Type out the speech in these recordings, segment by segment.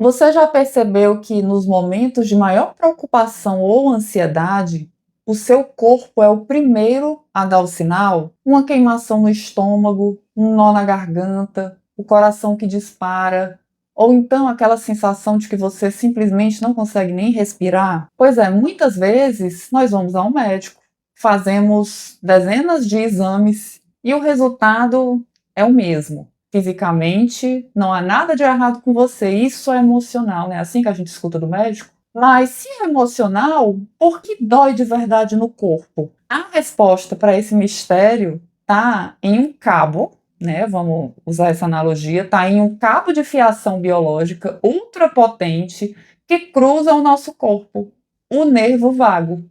Você já percebeu que nos momentos de maior preocupação ou ansiedade, o seu corpo é o primeiro a dar o sinal? Uma queimação no estômago, um nó na garganta, o coração que dispara, ou então aquela sensação de que você simplesmente não consegue nem respirar? Pois é, muitas vezes nós vamos ao médico, fazemos dezenas de exames e o resultado é o mesmo. Fisicamente, não há nada de errado com você, isso é emocional, né? Assim que a gente escuta do médico. Mas se é emocional, por que dói de verdade no corpo? A resposta para esse mistério está em um cabo, né? Vamos usar essa analogia, está em um cabo de fiação biológica ultrapotente que cruza o nosso corpo, o nervo vago.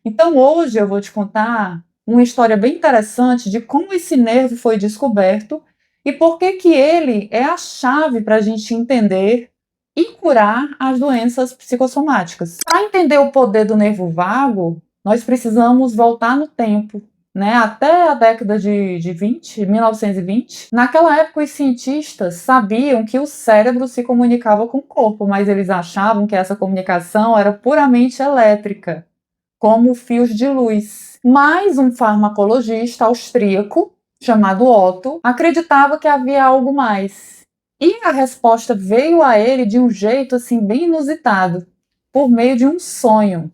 Então hoje eu vou te contar uma história bem interessante de como esse nervo foi descoberto e por que que ele é a chave para a gente entender e curar as doenças psicossomáticas. Para entender o poder do nervo vago, nós precisamos voltar no tempo, né? Até a década de 20, 1920. Naquela época, os cientistas sabiam que o cérebro se comunicava com o corpo, mas eles achavam que essa comunicação era puramente elétrica, como fios de luz. Mas um farmacologista austríaco, chamado Otto, acreditava que havia algo mais. E a resposta veio a ele de um jeito assim bem inusitado, por meio de um sonho,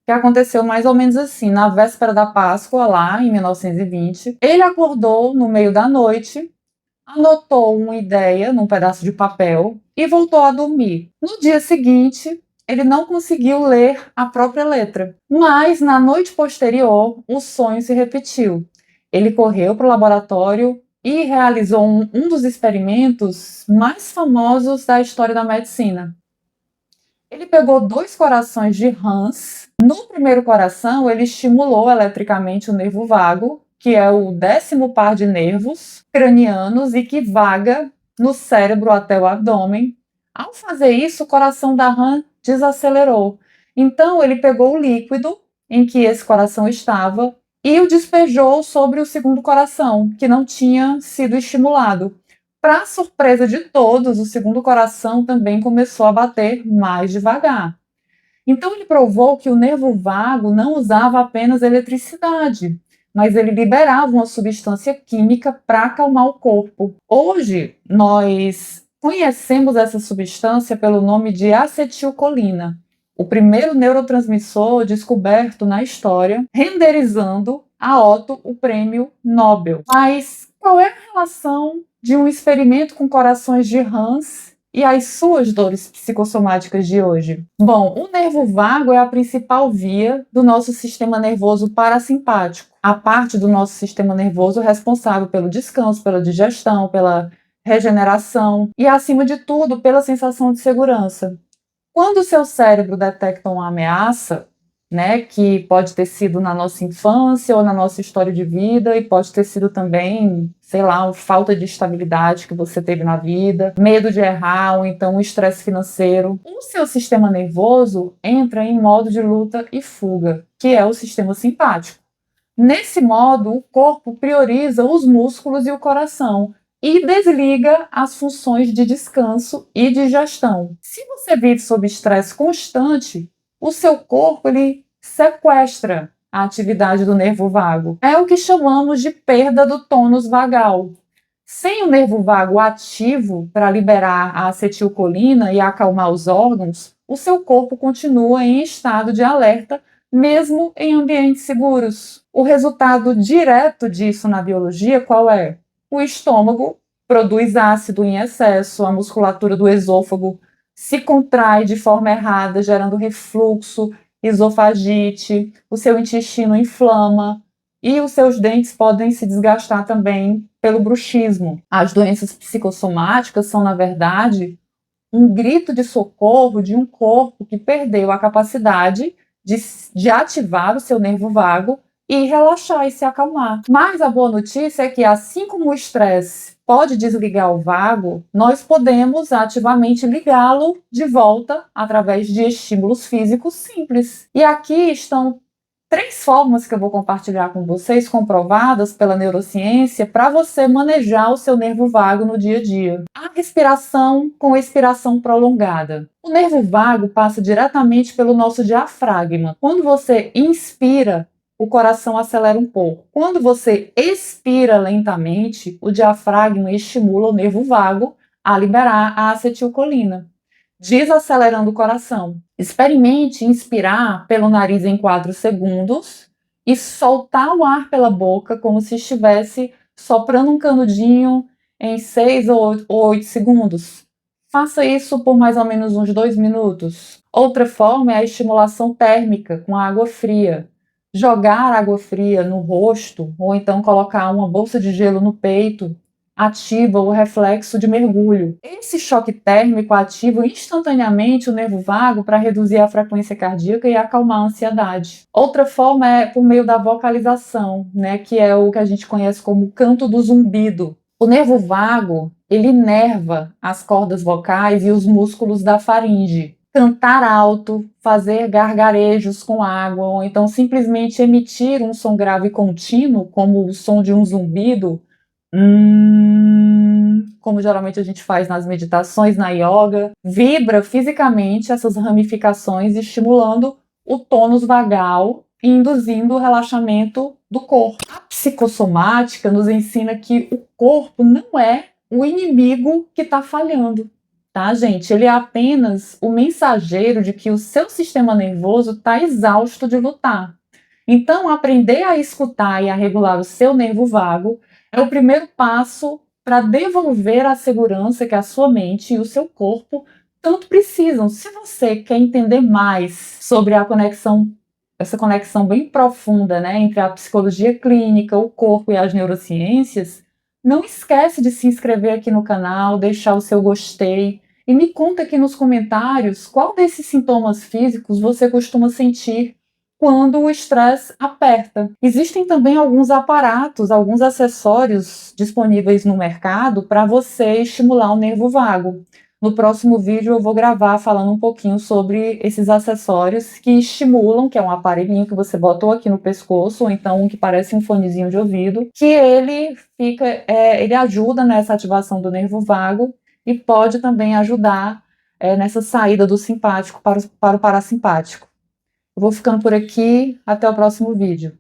que aconteceu mais ou menos assim, na véspera da Páscoa, lá em 1920. Ele acordou no meio da noite, anotou uma ideia num pedaço de papel e voltou a dormir. No dia seguinte, ele não conseguiu ler a própria letra, mas na noite posterior, o sonho se repetiu. Ele correu para o laboratório e realizou um dos experimentos mais famosos da história da medicina. Ele pegou dois corações de rãs. No primeiro coração, ele estimulou eletricamente o nervo vago, que é o 10º par de nervos cranianos e que vaga no cérebro até o abdômen. Ao fazer isso, o coração da rã desacelerou. Então, ele pegou o líquido em que esse coração estava e o despejou sobre o segundo coração, que não tinha sido estimulado. Para surpresa de todos, o segundo coração também começou a bater mais devagar. Então ele provou que o nervo vago não usava apenas eletricidade, mas ele liberava uma substância química para acalmar o corpo. Hoje, nós conhecemos essa substância pelo nome de acetilcolina, o primeiro neurotransmissor descoberto na história, renderizando a Otto o prêmio Nobel. Mas qual é a relação de um experimento com corações de rãs e as suas dores psicossomáticas de hoje? Bom, o nervo vago é a principal via do nosso sistema nervoso parasimpático, a parte do nosso sistema nervoso responsável pelo descanso, pela digestão, pela regeneração e, acima de tudo, pela sensação de segurança. Quando o seu cérebro detecta uma ameaça, né, que pode ter sido na nossa infância ou na nossa história de vida, e pode ter sido também, sei lá, falta de estabilidade que você teve na vida, medo de errar, ou então um estresse financeiro, o seu sistema nervoso entra em modo de luta e fuga, que é o sistema simpático. Nesse modo, o corpo prioriza os músculos e o coração e desliga as funções de descanso e digestão. Se você vive sob estresse constante, o seu corpo ele sequestra a atividade do nervo vago. É o que chamamos de perda do tônus vagal. Sem o nervo vago ativo para liberar a acetilcolina e acalmar os órgãos, o seu corpo continua em estado de alerta, mesmo em ambientes seguros. O resultado direto disso na biologia qual é? O estômago produz ácido em excesso, a musculatura do esôfago se contrai de forma errada, gerando refluxo, esofagite, o seu intestino inflama e os seus dentes podem se desgastar também pelo bruxismo. As doenças psicossomáticas são, na verdade, um grito de socorro de um corpo que perdeu a capacidade de ativar o seu nervo vago e relaxar e se acalmar. Mas a boa notícia é que, assim como o estresse pode desligar o vago, nós podemos ativamente ligá-lo de volta através de estímulos físicos simples. E aqui estão 3 formas que eu vou compartilhar com vocês, comprovadas pela neurociência, para você manejar o seu nervo vago no dia a dia. A respiração com expiração prolongada. O nervo vago passa diretamente pelo nosso diafragma. Quando você inspira, o coração acelera um pouco. Quando você expira lentamente, o diafragma estimula o nervo vago a liberar a acetilcolina, desacelerando o coração. Experimente inspirar pelo nariz em 4 segundos e soltar o ar pela boca como se estivesse soprando um canudinho em 6 ou 8 segundos. Faça isso por mais ou menos uns 2 minutos. Outra forma é a estimulação térmica com água fria. Jogar água fria no rosto ou então colocar uma bolsa de gelo no peito ativa o reflexo de mergulho. Esse choque térmico ativa instantaneamente o nervo vago para reduzir a frequência cardíaca e acalmar a ansiedade. Outra forma é por meio da vocalização, né, que é o que a gente conhece como canto do zumbido. O nervo vago, ele inerva as cordas vocais e os músculos da faringe. Cantar alto, fazer gargarejos com água, ou então simplesmente emitir um som grave contínuo, como o som de um zumbido, como geralmente a gente faz nas meditações, na yoga, vibra fisicamente essas ramificações, estimulando o tônus vagal e induzindo o relaxamento do corpo. A psicossomática nos ensina que o corpo não é o inimigo que está falhando, tá, gente? Ele é apenas o mensageiro de que o seu sistema nervoso está exausto de lutar. Então, aprender a escutar e a regular o seu nervo vago é o primeiro passo para devolver a segurança que a sua mente e o seu corpo tanto precisam. Se você quer entender mais sobre a conexão, essa conexão bem profunda, né, entre a psicologia clínica, o corpo e as neurociências, não esquece de se inscrever aqui no canal, deixar o seu gostei e me conta aqui nos comentários qual desses sintomas físicos você costuma sentir quando o estresse aperta. Existem também alguns aparatos, alguns acessórios disponíveis no mercado para você estimular o nervo vago. No próximo vídeo eu vou gravar falando um pouquinho sobre esses acessórios que estimulam, que é um aparelhinho que você botou aqui no pescoço, ou então um que parece um fonezinho de ouvido, que ele ajuda nessa ativação do nervo vago e pode também ajudar nessa saída do simpático para o parasimpático. Eu vou ficando por aqui, até o próximo vídeo.